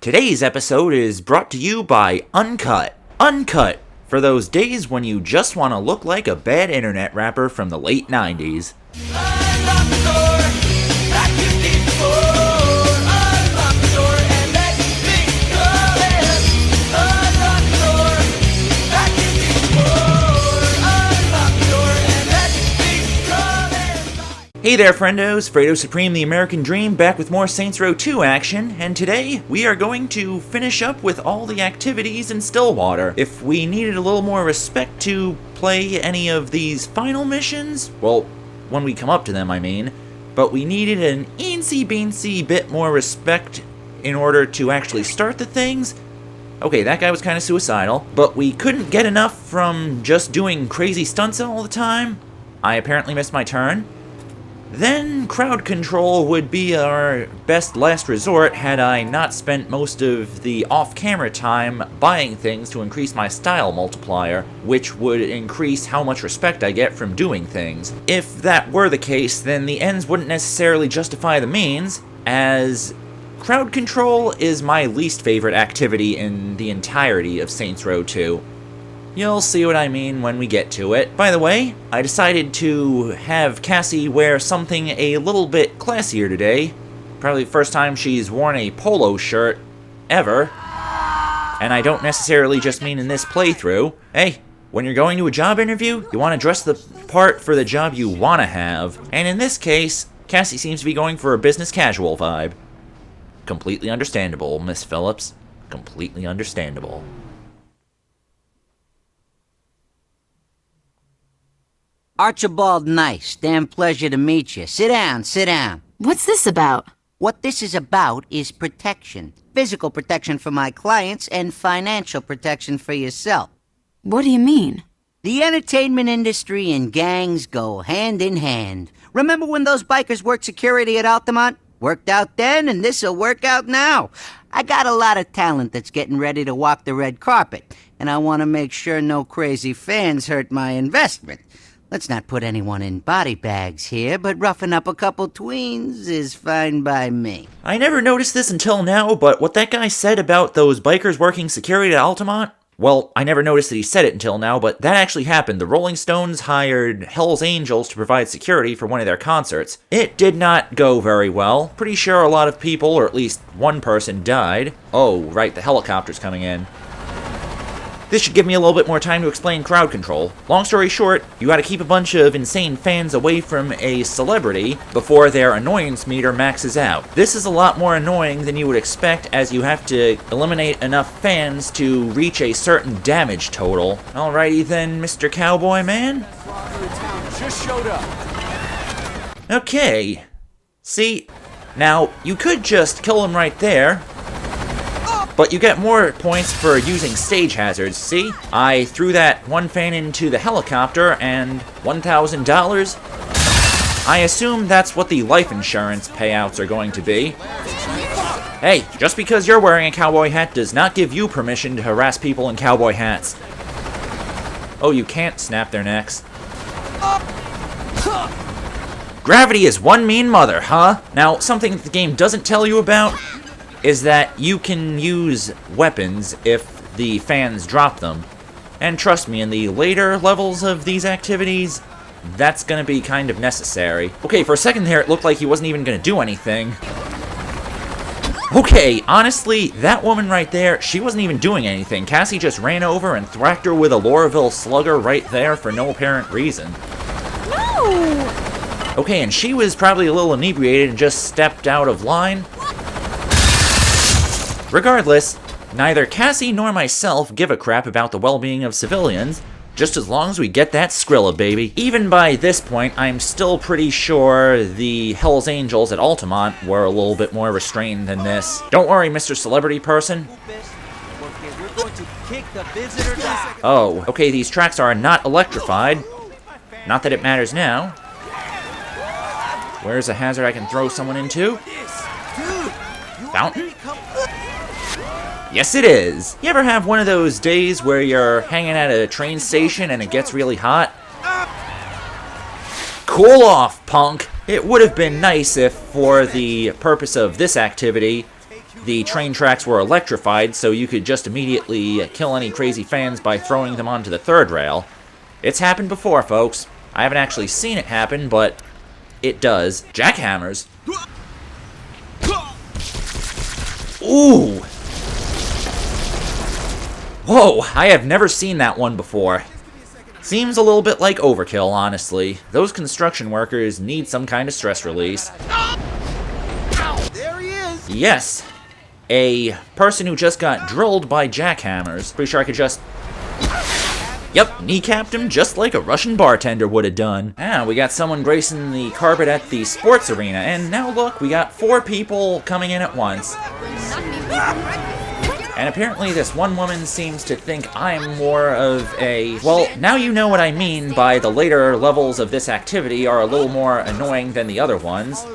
Today's episode is brought to you by Uncut. Uncut, for those days when you just want to look like a bad internet rapper from the late 90s. Hey there, friendos! Fredo Supreme, the American Dream, back with more Saints Row 2 action, and today we are going to finish up with all the activities in Stillwater. If we needed a little more respect to play any of these final missions, well, when we come up to them, I mean, but we needed an eensy-beensy bit more respect in order to actually start the things. Okay, that guy was kind of suicidal, but we couldn't get enough from just doing crazy stunts all the time. I apparently missed my turn. Then crowd control would be our best last resort had I not spent most of the off-camera time buying things to increase my style multiplier, which would increase how much respect I get from doing things. If that were the case, then the ends wouldn't necessarily justify the means, as crowd control is my least favorite activity in the entirety of Saints Row 2. You'll see what I mean when we get to it. By the way, I decided to have Cassie wear something a little bit classier today. Probably the first time she's worn a polo shirt ever. And I don't necessarily just mean in this playthrough. Hey, when you're going to a job interview, you want to dress the part for the job you want to have. And in this case, Cassie seems to be going for a business casual vibe. Completely understandable, Miss Phillips. Completely understandable. Archibald Nice, damn pleasure to meet you. Sit down, sit down. What's this about? What this is about is protection. Physical protection for my clients and financial protection for yourself. What do you mean? The entertainment industry and gangs go hand in hand. Remember when those bikers worked security at Altamont? Worked out then, and this'll work out now. I got a lot of talent that's getting ready to walk the red carpet, and I want to make sure no crazy fans hurt my investment. Let's not put anyone in body bags here, but roughing up a couple tweens is fine by me. I never noticed this until now, but what that guy said about those bikers working security at Altamont? Well, I never noticed that he said it until now, but that actually happened. The Rolling Stones hired Hell's Angels to provide security for one of their concerts. It did not go very well. Pretty sure a lot of people, or at least one person, died. Oh, right, the helicopter's coming in. This should give me a little bit more time to explain crowd control. Long story short, you gotta keep a bunch of insane fans away from a celebrity before their annoyance meter maxes out. This is a lot more annoying than you would expect, as you have to eliminate enough fans to reach a certain damage total. Alrighty then, Mr. Cowboy Man. Just showed up. Okay. See, now, you could just kill him right there, but you get more points for using stage hazards, see? I threw that one fan into the helicopter and $1,000. I assume that's what the life insurance payouts are going to be. Hey, just because you're wearing a cowboy hat does not give you permission to harass people in cowboy hats. Oh, you can't snap their necks. Gravity is one mean mother, huh? Now, something that the game doesn't tell you about is that you can use weapons if the fans drop them. And trust me, in the later levels of these activities, that's gonna be kind of necessary. Okay, for a second there, it looked like he wasn't even gonna do anything. Okay, honestly, that woman right there, she wasn't even doing anything. Cassie just ran over and thwacked her with a Lorville slugger right there for no apparent reason. No! Okay, and she was probably a little inebriated and just stepped out of line. Regardless, neither Cassie nor myself give a crap about the well-being of civilians, just as long as we get that Skrilla, baby. Even by this point, I'm still pretty sure the Hell's Angels at Altamont were a little bit more restrained than this. Don't worry, Mr. Celebrity Person. Oh, okay, these tracks are not electrified. Not that it matters now. Where's a hazard I can throw someone into? Fountain? Yes, it is. You ever have one of those days where you're hanging at a train station and it gets really hot? Cool off, punk. It would have been nice if, for the purpose of this activity, the train tracks were electrified, so you could just immediately kill any crazy fans by throwing them onto the third rail. It's happened before, folks. I haven't actually seen it happen, but it does. Jackhammers. Ooh! Whoa, I have never seen that one before. Seems a little bit like overkill, honestly. Those construction workers need some kind of stress release. There he is! Yes, a person who just got drilled by jackhammers. Pretty sure I could just... Yep, kneecapped him just like a Russian bartender would have done. Ah, we got someone gracing the carpet at the sports arena, and now look, we got 4 people coming in at once. And apparently this one woman seems to think I'm more of a... Well, now you know what I mean by the later levels of this activity are a little more annoying than the other ones.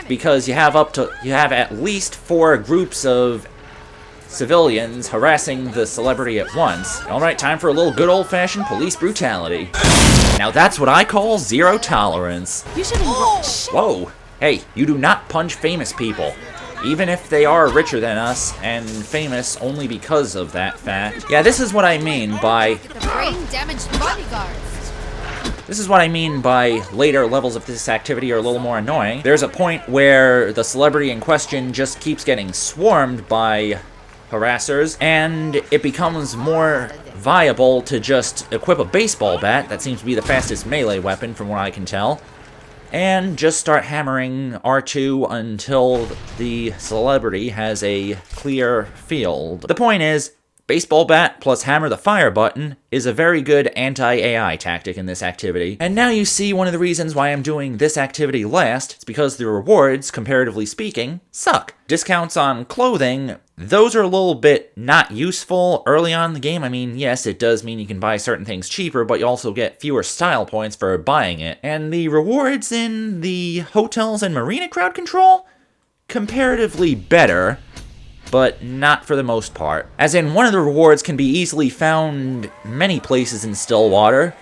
Because you have at least 4 groups of civilians harassing the celebrity at once. Alright, time for a little good old-fashioned police brutality. Now that's what I call zero tolerance. You shouldn't. Whoa! Hey, you do not punch famous people. Even if they are richer than us, and famous only because of that fact. Yeah, this is what I mean by... The brain-damaged bodyguards. This is what I mean by later levels of this activity are a little more annoying. There's a point where the celebrity in question just keeps getting swarmed by harassers, and it becomes more viable to just equip a baseball bat, that seems to be the fastest melee weapon from what I can tell, and just start hammering R2 until the celebrity has a clear field. The point is, baseball bat plus hammer the fire button is a very good anti-AI tactic in this activity. And now you see one of the reasons why I'm doing this activity last. It's because the rewards, comparatively speaking, suck. Discounts on clothing, those are a little bit not useful early on in the game. I mean, yes, it does mean you can buy certain things cheaper, but you also get fewer style points for buying it. And the rewards in the hotels and marina crowd control, comparatively better, but not for the most part. As in, one of the rewards can be easily found many places in Stillwater,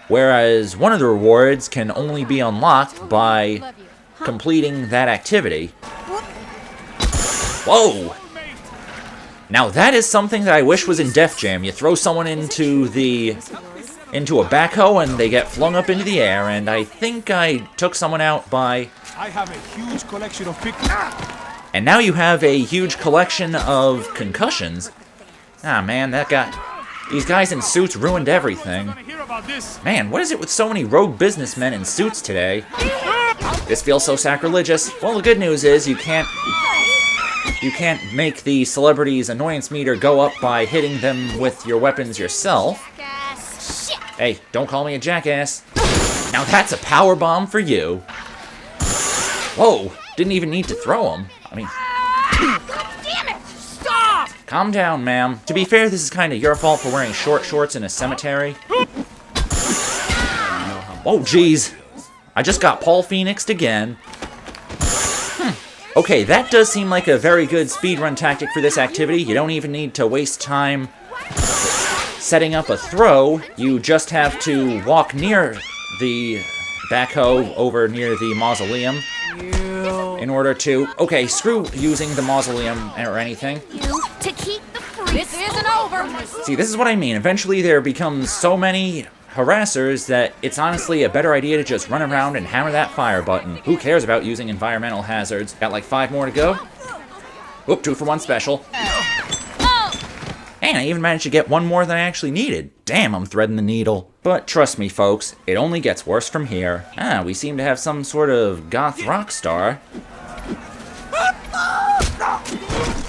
whereas one of the rewards can only be unlocked by completing that activity. Whoa! Now that is something that I wish was in Def Jam. You throw someone into a backhoe and they get flung up into the air, and I think I took someone out by... I have a huge collection of pictures. And now you have a huge collection of concussions. Ah, man, these guys in suits ruined everything. Man, what is it with so many rogue businessmen in suits today? This feels so sacrilegious. Well, the good news is you can't make the celebrity's annoyance meter go up by hitting them with your weapons yourself. Hey, don't call me a jackass. Now that's a power bomb for you. Whoa, didn't even need to throw him. I mean... Damn it! Stop! Calm down, ma'am. To be fair, this is kind of your fault for wearing short shorts in a cemetery. Oh, jeez. I just got Paul Phoenixed again. Okay, that does seem like a very good speedrun tactic for this activity. You don't even need to waste time setting up a throw. You just have to walk near the backhoe over near the mausoleum in order to... Okay, screw using the mausoleum or anything. To keep the freaks. This isn't over. See, this is what I mean. Eventually there becomes so many harassers that it's honestly a better idea to just run around and hammer that fire button. Who cares about using environmental hazards? Got like 5 more to go. Oop, 2 for 1 special. And I even managed to get 1 more than I actually needed. Damn, I'm threading the needle. But trust me, folks, it only gets worse from here. Ah, we seem to have some sort of goth rock star.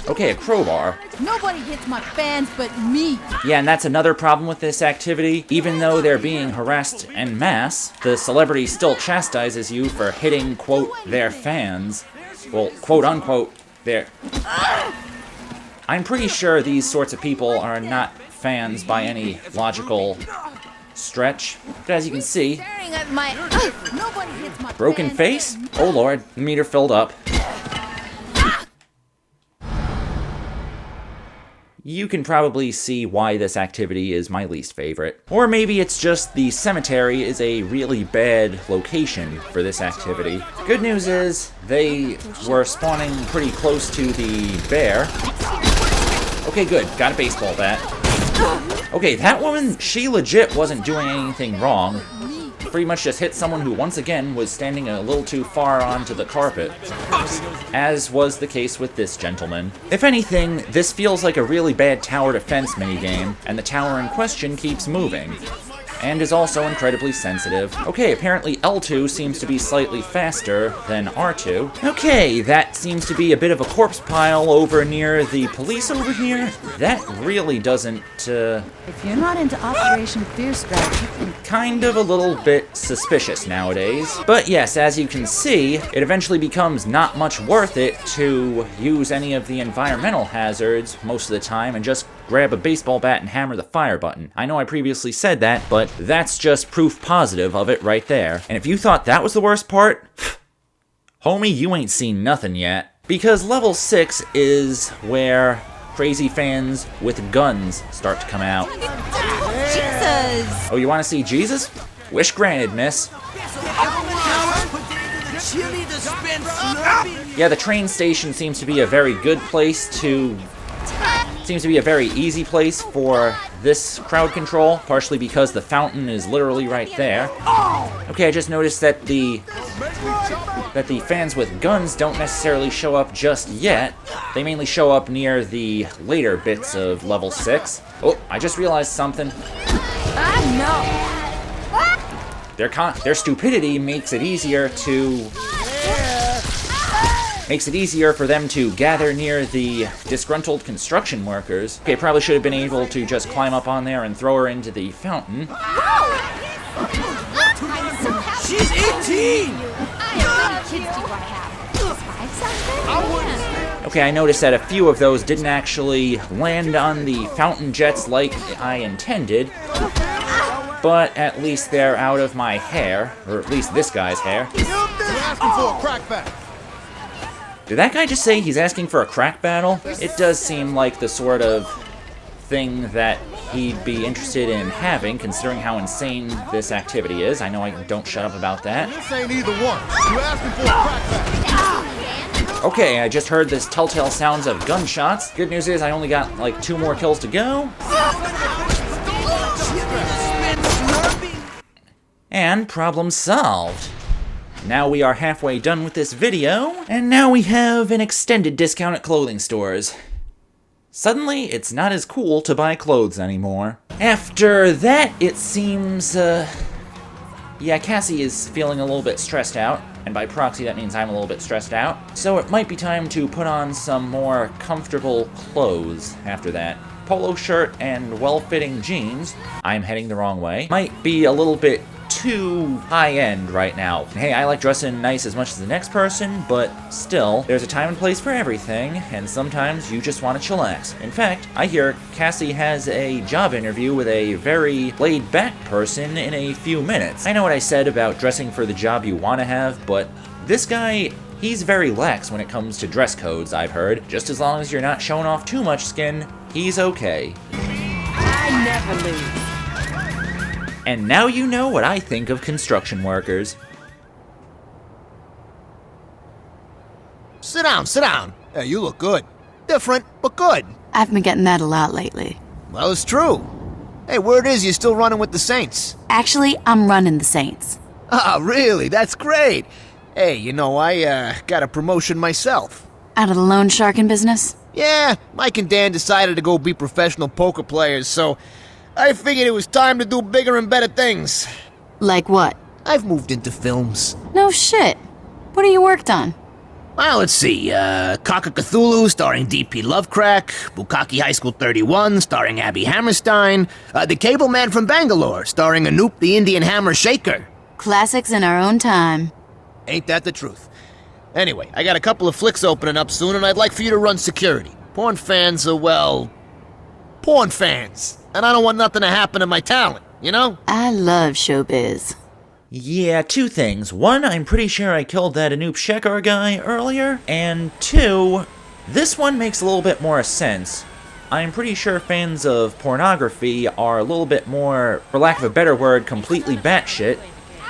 Okay, a crowbar. Nobody hits my fans but me. Yeah, and that's another problem with this activity. Even though they're being harassed en masse, the celebrity still chastises you for hitting, quote, their fans. Well, quote unquote, their... I'm pretty sure these sorts of people are not fans by any logical stretch. But as you can see... Staring at my... Nobody hits my Broken fans face? Oh lord, the meter filled up. you can probably see why this activity is my least favorite. Or maybe it's just the cemetery is a really bad location for this activity. Good news is, they were spawning pretty close to the bear. Okay, good. Got a baseball bat. Okay, that woman, she legit wasn't doing anything wrong. Pretty much just hit someone who, once again, was standing a little too far onto the carpet. As was the case with this gentleman. If anything, this feels like a really bad tower defense minigame, and the tower in question keeps moving. And is also incredibly sensitive. Okay, apparently L2 seems to be slightly faster than R2. Okay, that seems to be a bit of a corpse pile over near the police over here. That really doesn't, If you're not into Operation Fear Strike, you can... kind of a little bit suspicious nowadays. But yes, as you can see, it eventually becomes not much worth it to use any of the environmental hazards most of the time and just grab a baseball bat and hammer the fire button. I know I previously said that, but that's just proof positive of it right there. And if you thought that was the worst part, homie, you ain't seen nothing yet. Because level 6 is where crazy fans with guns start to come out. Jesus! Oh, you want to see Jesus? Wish granted, miss. Yeah, the train station seems to be a very good place to... Seems to be a very easy place for this crowd control, partially because the fountain is literally right there. Okay, I just noticed that the fans with guns don't necessarily show up just yet. They mainly show up near the later bits of level 6. Oh, I just realized something. Their stupidity makes it easier for them to gather near the disgruntled construction workers. Okay, probably should have been able to just climb up on there and throw her into the fountain. She's 18! Okay, I noticed that a few of those didn't actually land on the fountain jets like I intended. But at least they're out of my hair, or at least this guy's hair. You're asking for a crackback. Did that guy just say he's asking for a crack battle? It does seem like the sort of thing that he'd be interested in having, considering how insane this activity is. I know I don't shut up about that. This ain't either one. You're asking for a crackback. Okay, I just heard this telltale sounds of gunshots. Good news is I only got like 2 more kills to go. And problem solved. Now we are halfway done with this video, and now we have an extended discount at clothing stores. Suddenly, it's not as cool to buy clothes anymore. After that, it seems, yeah, Cassie is feeling a little bit stressed out, and by proxy that means I'm a little bit stressed out. So it might be time to put on some more comfortable clothes after that. Polo shirt and well-fitting jeans. I'm heading the wrong way. Might be a little bit too high-end right now. Hey, I like dressing nice as much as the next person, but still, there's a time and place for everything, and sometimes you just want to chillax. In fact, I hear Cassie has a job interview with a very laid-back person in a few minutes. I know what I said about dressing for the job you want to have, but this guy, he's very lax when it comes to dress codes, I've heard. Just as long as you're not showing off too much skin, he's okay. I never lose. And now you know what I think of construction workers. Sit down, sit down. Hey, you look good. Different, but good. I've been getting that a lot lately. Well, it's true. Hey, word is you're still running with the Saints. Actually, I'm running the Saints. Ah, really? That's great. Hey, you know, I, got a promotion myself. Out of the loan sharking business? Yeah, Mike and Dan decided to go be professional poker players, so I figured it was time to do bigger and better things. Like what? I've moved into films. No shit. What have you worked on? Well, let's see, Cock of Cthulhu starring D.P. Lovecrack, Bukkake High School 31 starring Abby Hammerstein, The Cable Man from Bangalore starring Anoop the Indian Hammer Shaker. Classics in our own time. Ain't that the truth? Anyway, I got a couple of flicks opening up soon, and I'd like for you to run security. Porn fans are, well, porn fans. And I don't want nothing to happen to my talent, you know? I love showbiz. Yeah, 2 things. 1, I'm pretty sure I killed that Anoop Shekhar guy earlier. And 2, this one makes a little bit more sense. I'm pretty sure fans of pornography are a little bit more, for lack of a better word, completely batshit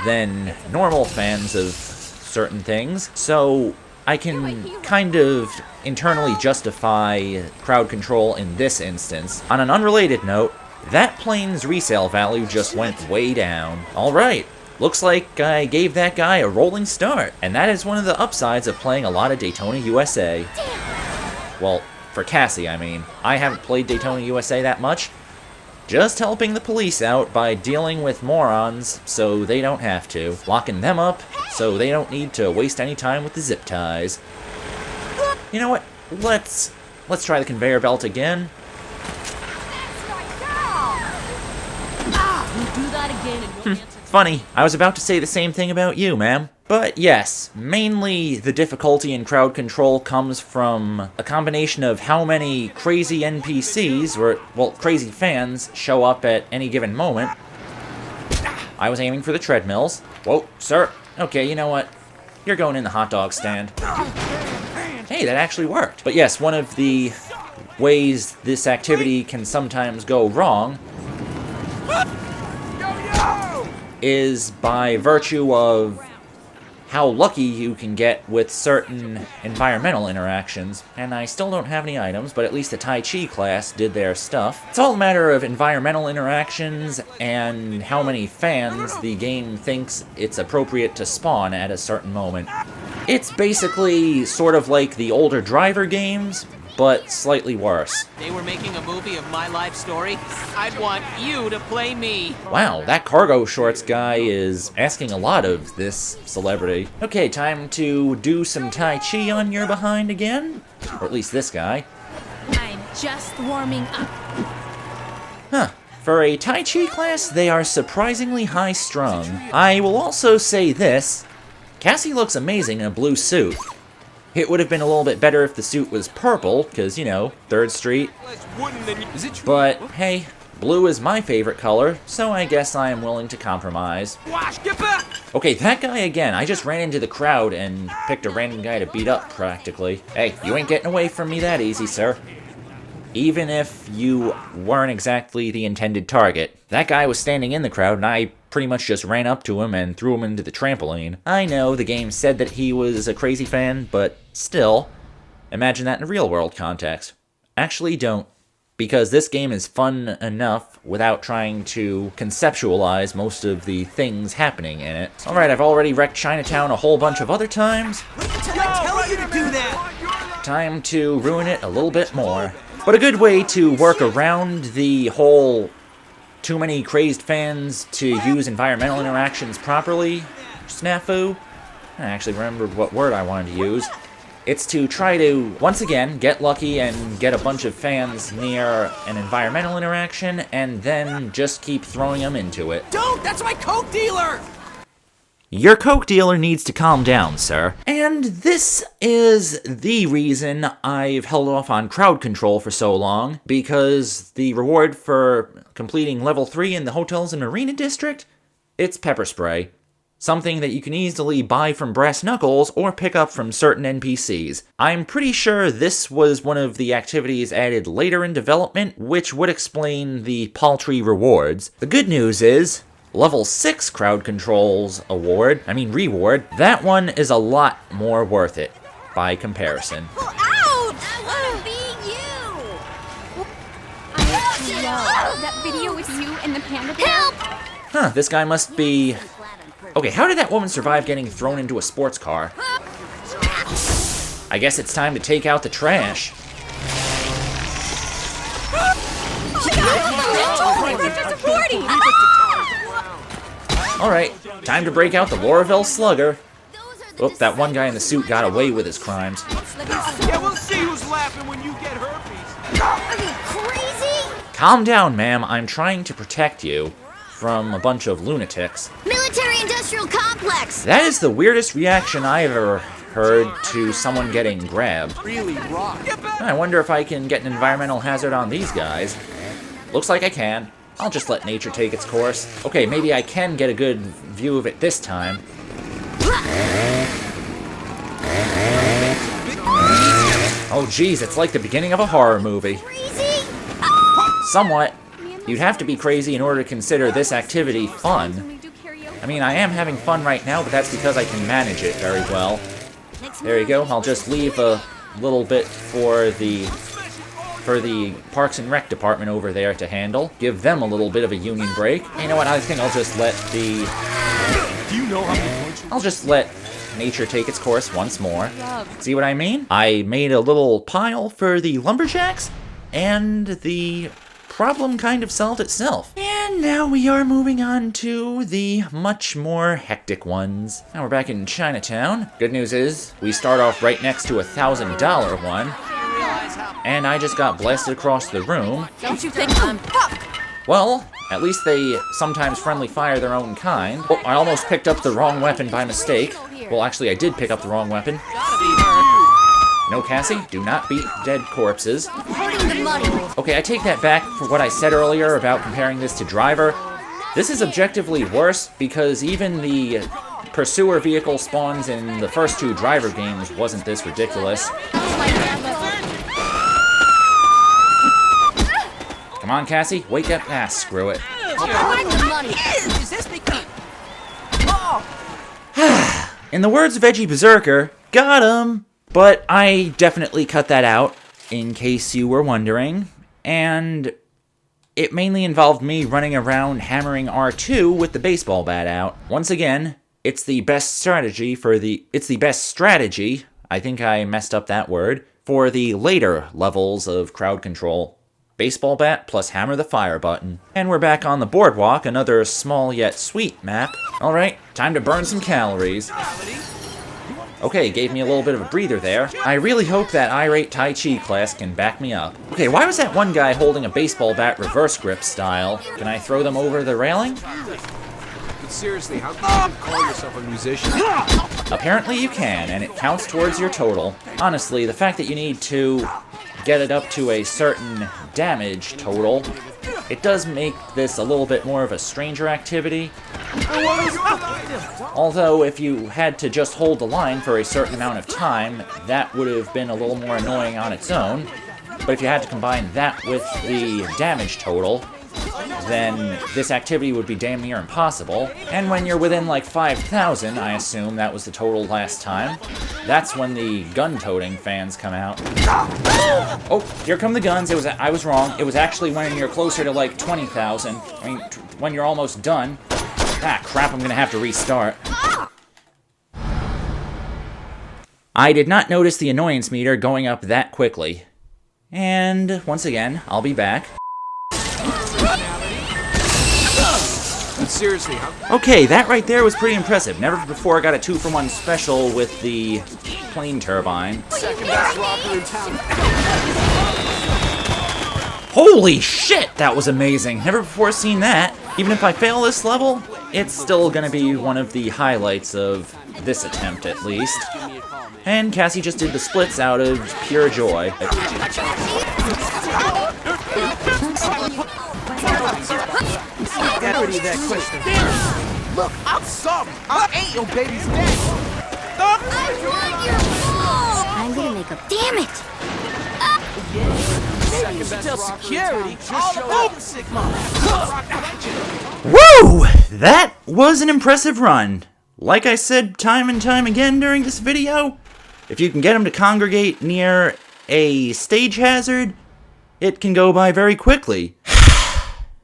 than normal fans of certain things. So I can kind of internally justify crowd control in this instance. On an unrelated note, that plane's resale value just went way down. Alright, looks like I gave that guy a rolling start, and that is one of the upsides of playing a lot of Daytona USA. Well, for Cassie, I mean. I haven't played Daytona USA that much. Just helping the police out by dealing with morons so they don't have to. Locking them up so they don't need to waste any time with the zip ties. You know what? Let's try the conveyor belt again. Funny, I was about to say the same thing about you, ma'am. But yes, mainly the difficulty in crowd control comes from a combination of how many crazy NPCs, or, well, crazy fans, show up at any given moment. I was aiming for the treadmills. Whoa, sir. Okay, you know what? You're going in the hot dog stand. Hey, that actually worked. But yes, one of the ways this activity can sometimes go wrong is by virtue of how lucky you can get with certain environmental interactions. And I still don't have any items, but at least the Tai Chi class did their stuff. It's all a matter of environmental interactions and how many fans the game thinks it's appropriate to spawn at a certain moment. It's basically sort of like the older Driver games, but slightly worse. They were making a movie of my life story. I'd want you to play me. Wow, that cargo shorts guy is asking a lot of this celebrity. Okay, time to do some Tai Chi on your behind again? Or at least this guy. I'm just warming up. Huh. For a Tai Chi class, they are surprisingly high-strung. I will also say this. Cassie looks amazing in a blue suit. It would have been a little bit better if the suit was purple, because, you know, 3rd Street. But, hey, blue is my favorite color, so I guess I am willing to compromise. Okay, that guy again. I just ran into the crowd and picked a random guy to beat up, practically. Hey, you ain't getting away from me that easy, sir. Even if you weren't exactly the intended target. That guy was standing in the crowd, and I pretty much just ran up to him and threw him into the trampoline. I know the game said that he was a crazy fan, but still, imagine that in a real-world context. Actually, don't, because this game is fun enough without trying to conceptualize most of the things happening in it. Alright, I've already wrecked Chinatown a whole bunch of other times. Tell you to do that. Time to ruin it a little bit more. But a good way to work around the whole too many crazed fans to use environmental interactions properly snafu. I actually remembered what word I wanted to use. It's to try to, once again, get lucky and get a bunch of fans near an environmental interaction, and then just keep throwing them into it. Don't! That's my Coke dealer! Your Coke dealer needs to calm down, sir. And this is the reason I've held off on crowd control for so long, because the reward for completing level 3 in the Hotels and Marina District, it's pepper spray. Something that you can easily buy from Brass Knuckles or pick up from certain NPCs. I'm pretty sure this was one of the activities added later in development, which would explain the paltry rewards. The good news is, Level 6 Crowd Control's reward, that one is a lot more worth it, by comparison. Ouch! I want to be you! That video with you and the panda bear? Help! Huh, this guy must be... Okay, how did that woman survive getting thrown into a sports car? I guess it's time to take out the trash. Alright, time to break out the Lorville Slugger. Oh, that one guy in the suit got away with his crimes. Yeah, we'll see who's laughing when you get herpes. Are you crazy? Calm down, ma'am. I'm trying to protect you from a bunch of lunatics. Military-industrial complex! That is the weirdest reaction I ever heard to someone getting grabbed. Really rock. I wonder if I can get an environmental hazard on these guys. Looks like I can. I'll just let nature take its course. Okay, maybe I can get a good view of it this time. Oh geez, it's like the beginning of a horror movie. Crazy? somewhat. You'd have to be crazy in order to consider this activity fun. I mean, I am having fun right now, but that's because I can manage it very well. There you go. I'll just leave a little bit for the Parks and Rec department over there to handle. Give them a little bit of a union break. You know what? I think I'll just let the... I'll just let nature take its course once more. See what I mean? I made a little pile for the lumberjacks, and the problem kind of solved itself. And now we are moving on to the much more hectic ones. Now we're back in Chinatown. Good news is, we start off right next to a $1,000 one, and I just got blasted across the room. Don't you think I'm fuck? Well, at least they sometimes friendly fire their own kind. Oh, I almost picked up the wrong weapon by mistake. Well, actually, I did pick up the wrong weapon. No, Cassie, do not beat dead corpses. Okay, I take that back for what I said earlier about comparing this to Driver. This is objectively worse because even the pursuer vehicle spawns in the first two Driver games wasn't this ridiculous. Come on, Cassie, wake up. Ah, screw it. In the words of Veggie Berserker, got him! But I definitely cut that out, in case you were wondering, and it mainly involved me running around hammering R2 with the baseball bat out. Once again, it's the best strategy, I think I messed up that word, for the later levels of crowd control. Baseball bat plus hammer the fire button. And we're back on the boardwalk, another small yet sweet map. Alright, time to burn some calories. Okay, gave me a little bit of a breather there. I really hope that irate Tai Chi class can back me up. Okay, why was that one guy holding a baseball bat reverse grip style? Can I throw them over the railing? But seriously, how can you call yourself a musician? Apparently you can, and it counts towards your total. Honestly, the fact that you need to get it up to a certain damage total, it does make this a little bit more of a stranger activity. Although, if you had to just hold the line for a certain amount of time, that would have been a little more annoying on its own. But if you had to combine that with the damage total, then this activity would be damn near impossible. And when you're within like 5,000, I assume that was the total last time, that's when the gun-toting fans come out. Oh, here come the guns. I was wrong. It was actually when you're closer to like 20,000. I mean, when you're almost done. Ah, crap, I'm gonna have to restart. I did not notice the annoyance meter going up that quickly. And once again, I'll be back. Seriously, okay, that right there was pretty impressive. Never before got a 2-for-1 special with the plane turbine. Second best rocker in town. Holy shit, that was amazing. Never before seen that. Even if I fail this level, it's still gonna be one of the highlights of this attempt, at least. And Cassie just did the splits out of pure joy. That question. Look, I'm sorry. I ain't your baby's dad. I'm gonna make up. Damn it! Maybe you should tell security all about the Sigma. Woo! That was an impressive run. Like I said time and time again during this video, if you can get them to congregate near a stage hazard, it can go by very quickly.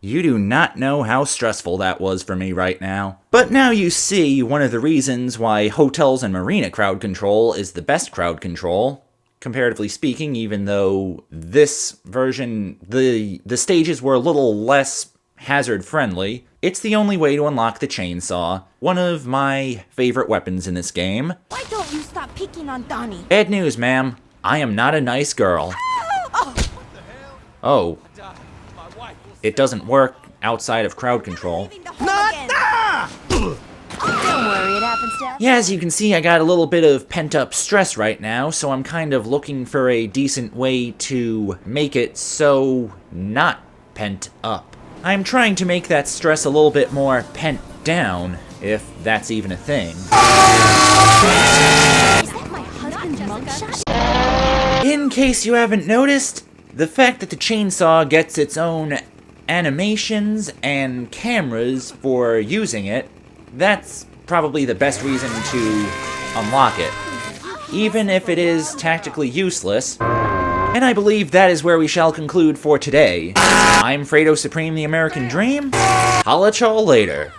You do not know how stressful that was for me right now. But now you see one of the reasons why hotels and marina crowd control is the best crowd control. Comparatively speaking, even though this version, the stages were a little less hazard-friendly, it's the only way to unlock the chainsaw, one of my favorite weapons in this game. Why don't you stop picking on Donnie? Bad news, ma'am. I am not a nice girl. Oh. It doesn't work outside of crowd control. Don't worry, it happens to us. Yeah, as you can see, I got a little bit of pent-up stress right now, so I'm kind of looking for a decent way to make it so not pent up. I'm trying to make that stress a little bit more pent down, if that's even a thing. Is that my husband's mugshot? In case you haven't noticed, The fact that the chainsaw gets its own animations and cameras for using it, that's probably the best reason to unlock it, even if it is tactically useless. And I believe that is where we shall conclude for today. I'm Fredo Supreme, the American Dream. Holla at y'all later.